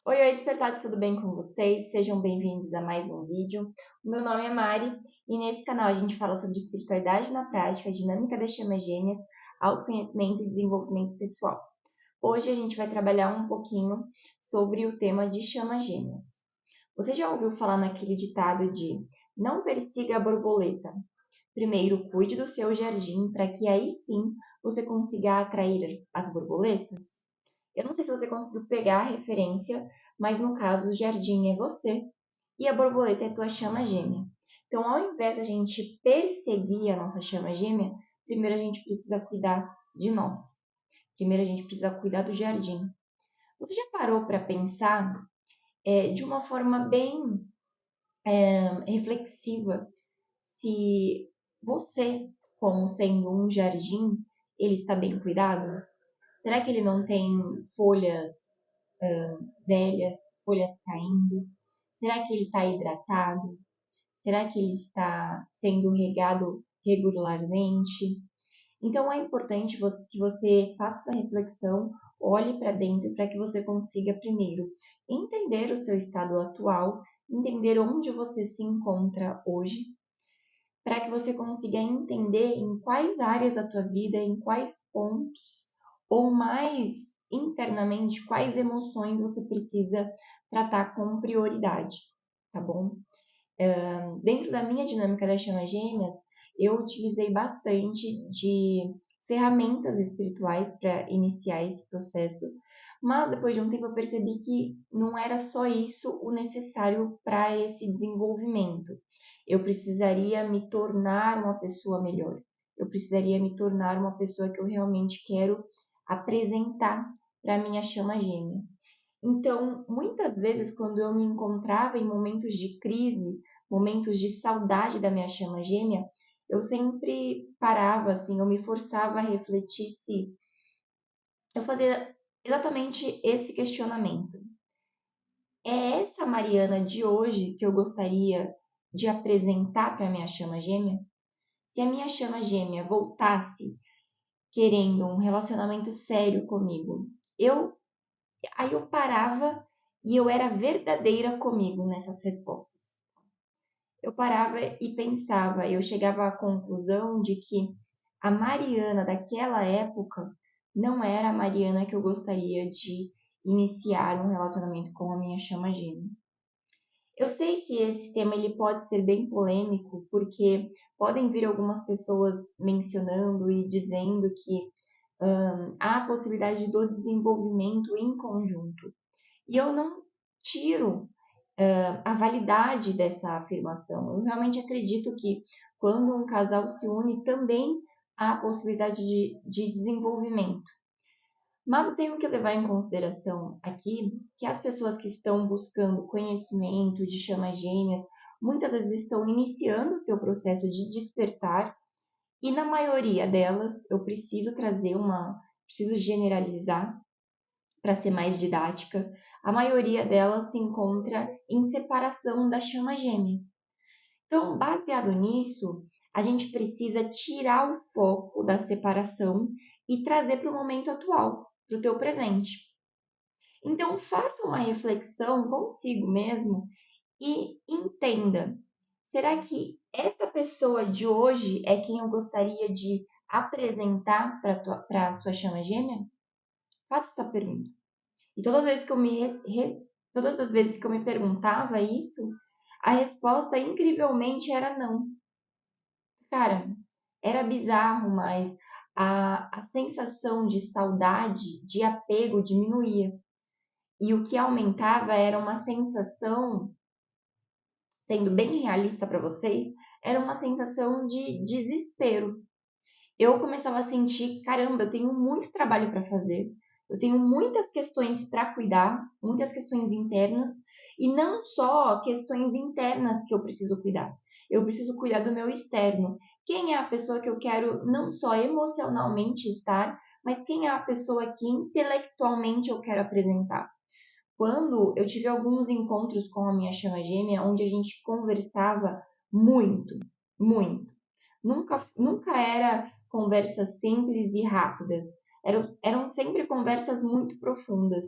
Oi, oi, despertados, tudo bem com vocês? Sejam bem-vindos a mais um vídeo. O meu nome é Mari e nesse canal a gente fala sobre espiritualidade na prática, dinâmica das chamas gêmeas, autoconhecimento e desenvolvimento pessoal. Hoje a gente vai trabalhar um pouquinho sobre o tema de chamas gêmeas. Você já ouviu falar naquele ditado de não persiga a borboleta? Primeiro, cuide do seu jardim para que aí sim você consiga atrair as borboletas? Eu não sei se você conseguiu pegar a referência, mas no caso, o jardim é você e a borboleta é tua chama gêmea. Então, ao invés da gente perseguir a nossa chama gêmea, primeiro a gente precisa cuidar de nós. Primeiro a gente precisa cuidar do jardim. Você já parou para pensar de uma forma bem reflexiva se você, como sendo um jardim, ele está bem cuidado? Será que ele não tem folhas velhas, folhas caindo? Será que ele está hidratado? Será que ele está sendo regado regularmente? Então é importante que você faça essa reflexão, olhe para dentro para que você consiga primeiro entender o seu estado atual, entender onde você se encontra hoje, para que você consiga entender em quais áreas da tua vida, em quais pontos, ou mais internamente, quais emoções você precisa tratar com prioridade, tá bom? Dentro da minha dinâmica das chamas gêmeas, eu utilizei bastante de ferramentas espirituais para iniciar esse processo, mas depois de um tempo eu percebi que não era só isso o necessário para esse desenvolvimento. Eu precisaria me tornar uma pessoa melhor. Eu precisaria me tornar uma pessoa que eu realmente quero apresentar para minha chama gêmea. Então, muitas vezes, quando eu me encontrava em momentos de crise, momentos de saudade da minha chama gêmea, eu sempre parava, assim, eu me forçava a refletir se eu fazia exatamente esse questionamento. É essa Mariana de hoje que eu gostaria de apresentar para a minha chama gêmea? Se a minha chama gêmea voltasse querendo um relacionamento sério comigo, eu aí eu parava e eu era verdadeira comigo nessas respostas. Eu parava e pensava, eu chegava à conclusão de que a Mariana daquela época não era a Mariana que eu gostaria de iniciar um relacionamento com a minha chama gêmea. Eu sei que esse tema ele pode ser bem polêmico, porque podem vir algumas pessoas mencionando e dizendo que há a possibilidade do desenvolvimento em conjunto. E eu não tiro a validade dessa afirmação. Eu realmente acredito que quando um casal se une, também há a possibilidade de desenvolvimento. Mas eu tenho que levar em consideração aqui que as pessoas que estão buscando conhecimento de chamas gêmeas, muitas vezes estão iniciando o seu processo de despertar, e na maioria delas, eu preciso generalizar para ser mais didática, a maioria delas se encontra em separação da chama gêmea. Então, baseado nisso, a gente precisa tirar o foco da separação e trazer para o momento atual, para o teu presente. Então, faça uma reflexão consigo mesmo e entenda: será que essa pessoa de hoje é quem eu gostaria de apresentar para a sua chama gêmea? Faça essa pergunta. E todas as vezes que eu me perguntava isso, a resposta incrivelmente era não. Cara, era bizarro, mas a sensação de saudade, de apego diminuía. E o que aumentava era uma sensação, sendo bem realista para vocês, era uma sensação de desespero. Eu começava a sentir, caramba, eu tenho muito trabalho para fazer. Eu tenho muitas questões para cuidar, muitas questões internas, e não só questões internas que eu preciso cuidar. Eu preciso cuidar do meu externo. Quem é a pessoa que eu quero não só emocionalmente estar, mas quem é a pessoa que intelectualmente eu quero apresentar? Quando eu tive alguns encontros com a minha chama gêmea, onde a gente conversava muito, muito. Nunca era conversas simples e rápidas. Eram sempre conversas muito profundas.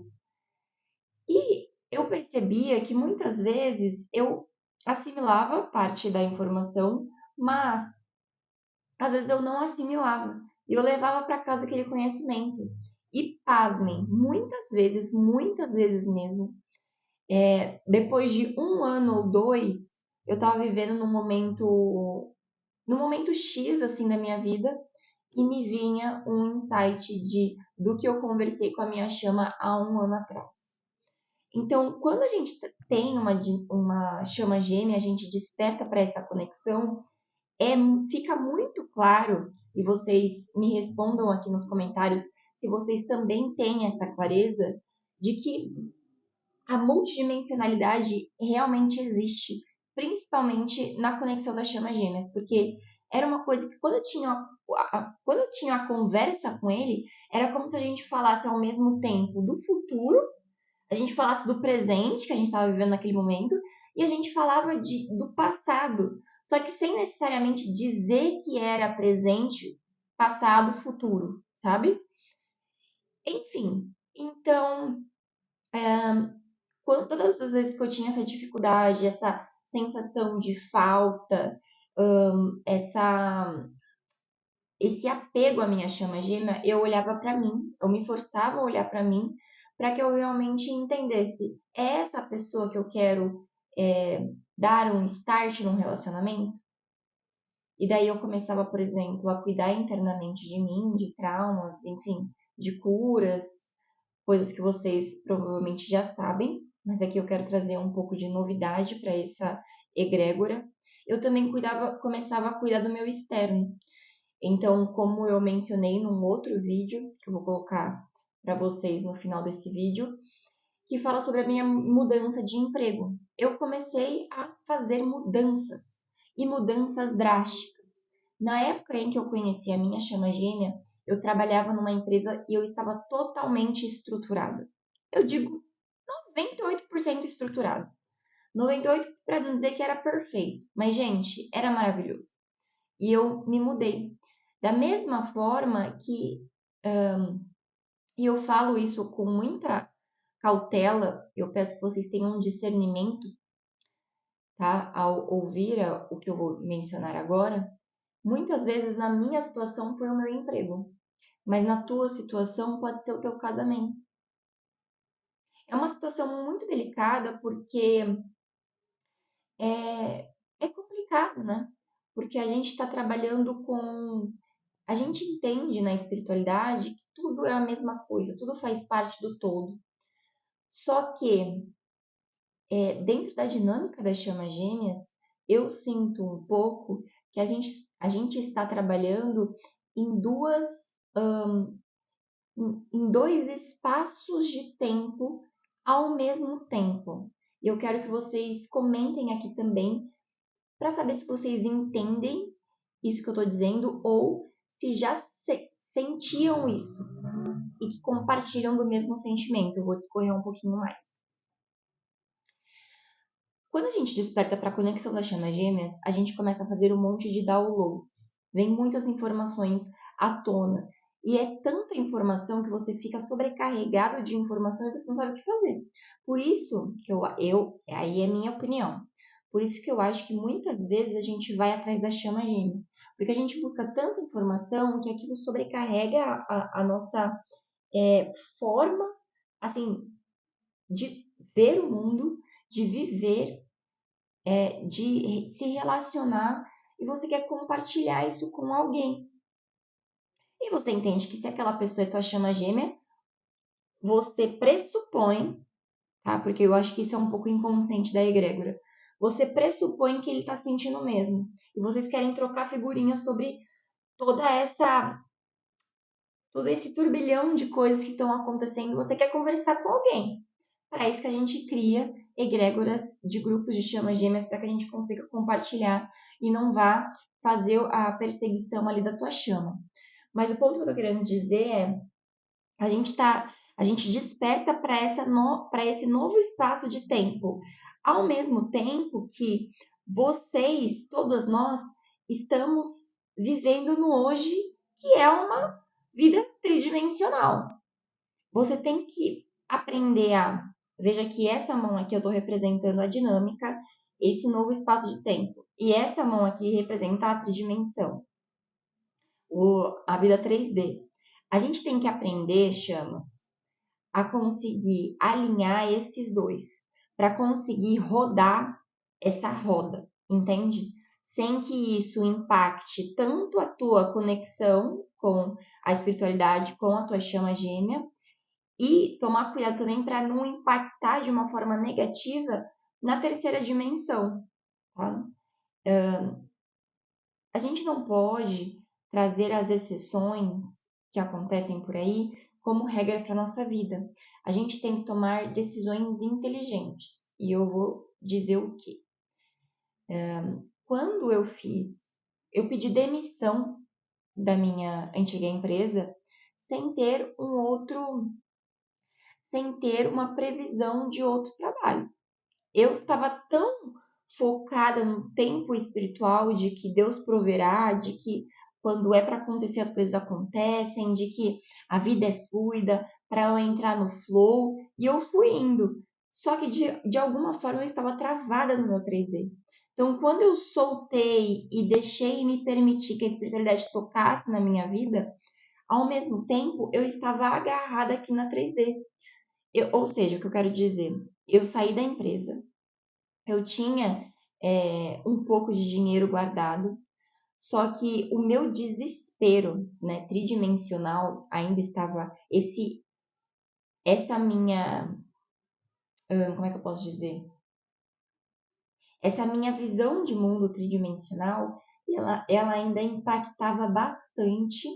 E percebia que muitas vezes eu assimilava parte da informação, mas às vezes eu não assimilava. E eu levava para casa aquele conhecimento. E pasmem, muitas vezes mesmo, depois de um ano ou dois, eu estava vivendo num momento X assim da minha vida e me vinha um insight do que eu conversei com a minha chama há um ano atrás. Então, quando a gente tem uma chama gêmea, a gente desperta para essa conexão, fica muito claro, e vocês me respondam aqui nos comentários se vocês também têm essa clareza, de que a multidimensionalidade realmente existe, principalmente na conexão das chamas gêmeas, porque era uma coisa que quando eu tinha a conversa com ele, era como se a gente falasse ao mesmo tempo do futuro, a gente falasse do presente que a gente estava vivendo naquele momento, e a gente falava do passado, só que sem necessariamente dizer que era presente, passado, futuro, sabe? Enfim, então, todas as vezes que eu tinha essa dificuldade, essa sensação de falta, esse apego à minha chama gêmea, eu olhava para mim, eu me forçava a olhar para mim, para que eu realmente entendesse, é essa pessoa que eu quero dar um start num relacionamento? E daí eu começava, por exemplo, a cuidar internamente de mim, de traumas, enfim, de curas, coisas que vocês provavelmente já sabem, mas aqui eu quero trazer um pouco de novidade para essa egrégora. Eu também começava a cuidar do meu externo. Então, como eu mencionei num outro vídeo, que eu vou colocar para vocês no final desse vídeo, que fala sobre a minha mudança de emprego. Eu comecei a fazer mudanças, e mudanças drásticas. Na época em que eu conheci a minha chama gêmea, eu trabalhava numa empresa e eu estava totalmente estruturada. Eu digo 98% estruturado. 98% para não dizer que era perfeito, mas gente, era maravilhoso. E eu me mudei. Da mesma forma que, e eu falo isso com muita cautela, eu peço que vocês tenham um discernimento, tá? Ao ouvir o que eu vou mencionar agora, muitas vezes na minha situação foi o meu emprego, mas na tua situação pode ser o teu casamento. É uma situação muito delicada porque é complicado, né? Porque a gente está trabalhando com. A gente entende na espiritualidade que tudo é a mesma coisa, tudo faz parte do todo. Só que dentro da dinâmica das chamas gêmeas, eu sinto um pouco que a gente está trabalhando em em dois espaços de tempo ao mesmo tempo. E eu quero que vocês comentem aqui também para saber se vocês entendem isso que eu estou dizendo ou se já sentiam isso e que compartilham do mesmo sentimento. Eu vou discorrer um pouquinho mais. Quando a gente desperta para a conexão das chamas gêmeas, a gente começa a fazer um monte de downloads. Vem muitas informações à tona. E é tanta informação que você fica sobrecarregado de informação e você não sabe o que fazer. Por isso que aí é minha opinião. Por isso que eu acho que muitas vezes a gente vai atrás da chama gêmea. Porque a gente busca tanta informação que aquilo sobrecarrega a nossa forma, assim, de ver o mundo, de viver, de se relacionar, e você quer compartilhar isso com alguém. E você entende que se aquela pessoa é tua chama gêmea, você pressupõe, tá? Porque eu acho que isso é um pouco inconsciente da egrégora. Você pressupõe que ele está sentindo o mesmo. E vocês querem trocar figurinhas sobre toda essa todo esse turbilhão de coisas que estão acontecendo, você quer conversar com alguém. Para isso que a gente cria egrégoras de grupos de chamas gêmeas para que a gente consiga compartilhar e não vá fazer a perseguição ali da tua chama. Mas o ponto que eu tô querendo dizer é a gente desperta para esse novo espaço de tempo, ao mesmo tempo que vocês, todas nós, estamos vivendo no hoje, que é uma vida tridimensional. Você tem que aprender a Veja que essa mão aqui eu estou representando a dinâmica, esse novo espaço de tempo. E essa mão aqui representa a tridimensão, a vida 3D. A gente tem que aprender, chamas, a conseguir alinhar esses dois, para conseguir rodar essa roda, entende? Sem que isso impacte tanto a tua conexão com a espiritualidade, com a tua chama gêmea, e tomar cuidado também para não impactar de uma forma negativa na terceira dimensão, tá? A gente não pode trazer as exceções que acontecem por aí como regra para nossa vida. A gente tem que tomar decisões inteligentes. E eu vou dizer o quê? Quando eu pedi demissão da minha antiga empresa sem ter sem ter uma previsão de outro trabalho. Eu estava tão focada no tempo espiritual de que Deus proverá, de que quando é para acontecer as coisas acontecem, de que a vida é fluida, para eu entrar no flow, e eu fui indo. Só que de alguma forma eu estava travada no meu 3D. Então, quando eu soltei e deixei me permitir que a espiritualidade tocasse na minha vida, ao mesmo tempo eu estava agarrada aqui na 3D. Ou seja, o que eu quero dizer, eu saí da empresa, eu tinha um pouco de dinheiro guardado, só que o meu desespero, né, tridimensional ainda estava essa minha, como é que eu posso dizer? Essa minha visão de mundo tridimensional, ela ainda impactava bastante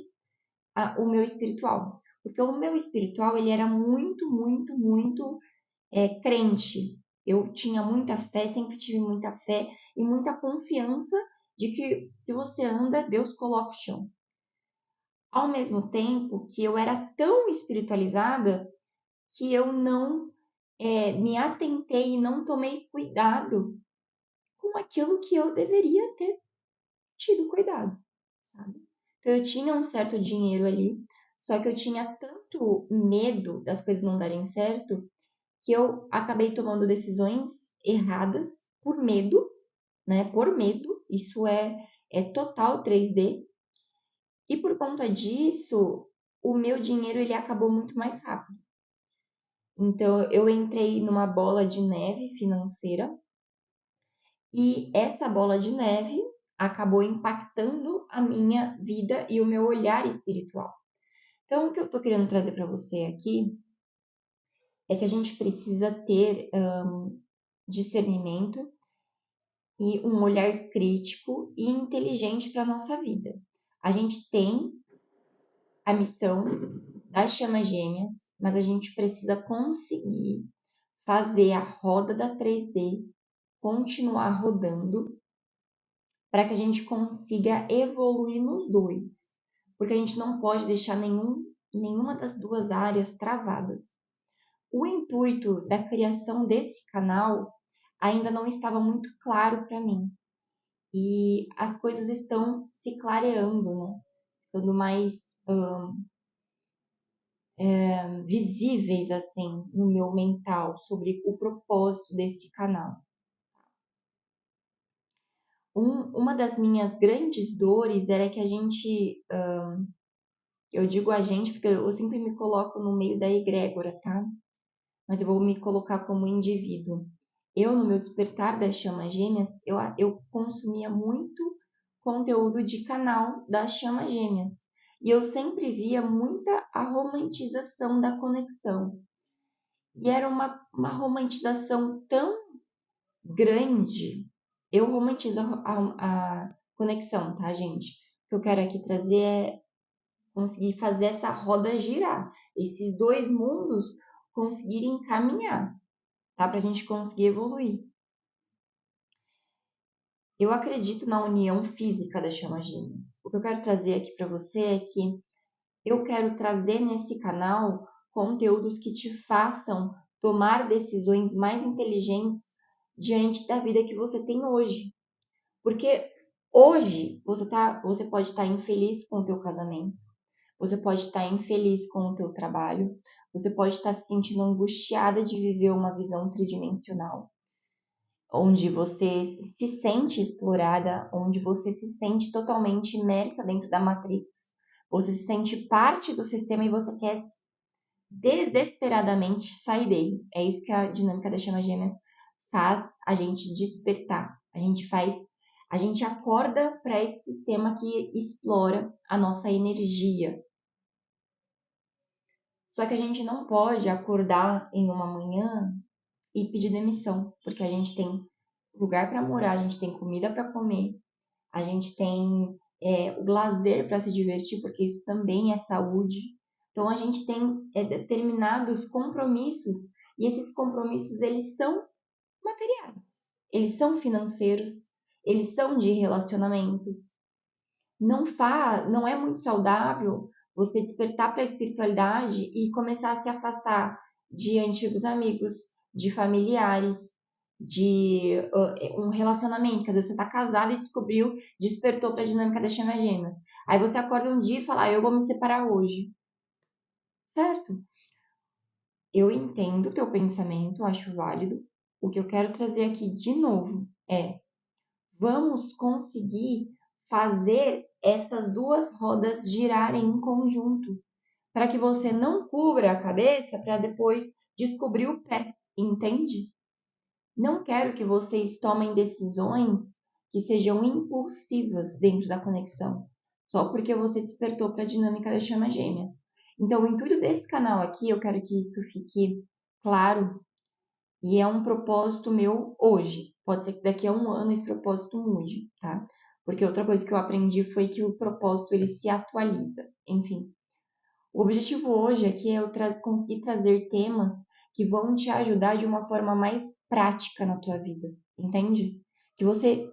o meu espiritual, porque o meu espiritual ele era muito, muito, muito crente. Eu tinha muita fé, sempre tive muita fé e muita confiança de que se você anda, Deus coloca o chão. Ao mesmo tempo que eu era tão espiritualizada que eu não me atentei e não tomei cuidado com aquilo que eu deveria ter tido cuidado, sabe? Então eu tinha um certo dinheiro ali, só que eu tinha tanto medo das coisas não darem certo que eu acabei tomando decisões erradas por medo, né? Por medo, isso é total 3D. E por conta disso, o meu dinheiro ele acabou muito mais rápido. Então eu entrei numa bola de neve financeira e essa bola de neve acabou impactando a minha vida e o meu olhar espiritual. Então o que eu tô querendo trazer para você aqui é que a gente precisa ter discernimento e um olhar crítico e inteligente para a nossa vida. A gente tem a missão das chamas gêmeas, mas a gente precisa conseguir fazer a roda da 3D continuar rodando para que a gente consiga evoluir nos dois, porque a gente não pode deixar nenhuma das duas áreas travadas. O intuito da criação desse canal ainda não estava muito claro para mim. E as coisas estão se clareando, né? Ficando mais visíveis, assim, no meu mental, sobre o propósito desse canal. Uma das minhas grandes dores era que a gente, eu digo a gente porque eu sempre me coloco no meio da egrégora, tá? Mas eu vou me colocar como indivíduo. Eu, no meu despertar das chamas gêmeas, eu consumia muito conteúdo de canal das chamas gêmeas. E eu sempre via muita a romantização da conexão. E era uma romantização tão grande. Eu romantizo a conexão, tá, gente? O que eu quero aqui trazer é conseguir fazer essa roda girar. Esses dois mundos conseguirem caminhar, tá? Pra gente conseguir evoluir. Eu acredito na união física das chamas gêmeas. O que eu quero trazer aqui para você é que eu quero trazer nesse canal conteúdos que te façam tomar decisões mais inteligentes diante da vida que você tem hoje. Porque hoje você pode estar infeliz com o teu casamento, você pode estar infeliz com o teu trabalho, você pode estar se sentindo angustiada de viver uma visão tridimensional, onde você se sente explorada, onde você se sente totalmente imersa dentro da Matrix. Você se sente parte do sistema e você quer desesperadamente sair dele. É isso que a dinâmica das chamas gêmeas faz a gente despertar. A gente acorda para esse sistema que explora a nossa energia. Só que a gente não pode acordar em uma manhã e pedir demissão, porque a gente tem lugar para morar, a gente tem comida para comer, a gente tem o lazer para se divertir, porque isso também é saúde. Então a gente tem determinados compromissos e esses compromissos eles são materiais, eles são financeiros, eles são de relacionamentos. Não é muito saudável você despertar para a espiritualidade e começar a se afastar de antigos amigos, de familiares, de um relacionamento, que às vezes você está casado e despertou para a dinâmica das chamas gêmeas. Aí você acorda um dia e fala, eu vou me separar hoje. Certo? Eu entendo o teu pensamento, acho válido. O que eu quero trazer aqui de novo é, vamos conseguir fazer essas duas rodas girarem em conjunto, para que você não cubra a cabeça para depois descobrir o pé, entende? Não quero que vocês tomem decisões que sejam impulsivas dentro da conexão, só porque você despertou para a dinâmica das chamas gêmeas. Então, o intuito desse canal aqui, eu quero que isso fique claro, e é um propósito meu hoje. Pode ser que daqui a um ano esse propósito mude, tá? Porque outra coisa que eu aprendi foi que o propósito ele se atualiza. Enfim, o objetivo hoje aqui é eu conseguir trazer temas que vão te ajudar de uma forma mais prática na tua vida, entende? Que você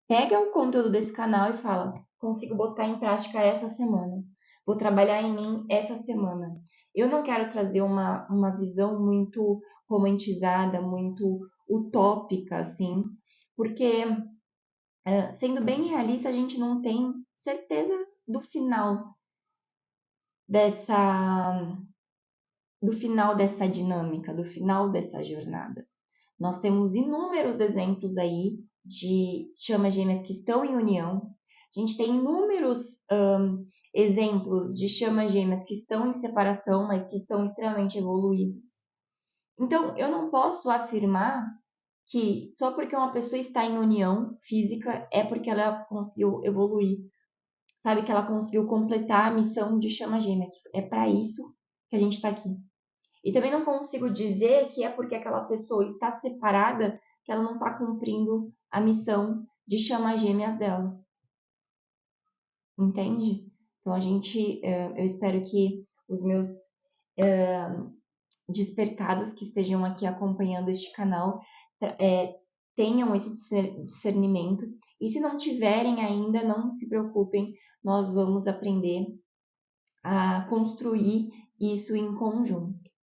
pega o conteúdo desse canal e fala, consigo botar em prática essa semana. Vou trabalhar em mim essa semana. Eu não quero trazer uma visão muito romantizada, muito utópica, assim, porque, sendo bem realista, a gente não tem certeza do final dessa, do final dessa dinâmica, do final dessa jornada. Nós temos inúmeros exemplos aí de chamas gêmeas que estão em união. A gente tem inúmeros exemplos de chamas gêmeas que estão em separação, mas que estão extremamente evoluídos. Então, eu não posso afirmar que só porque uma pessoa está em união física é porque ela conseguiu evoluir, sabe? Que ela conseguiu completar a missão de chama gêmea. É para isso que a gente está aqui. E também não consigo dizer que é porque aquela pessoa está separada que ela não está cumprindo a missão de chamar gêmeas dela. Entende? Então eu espero que os meus despertados que estejam aqui acompanhando este canal tenham esse discernimento. E se não tiverem ainda, não se preocupem, nós vamos aprender a construir isso em conjunto.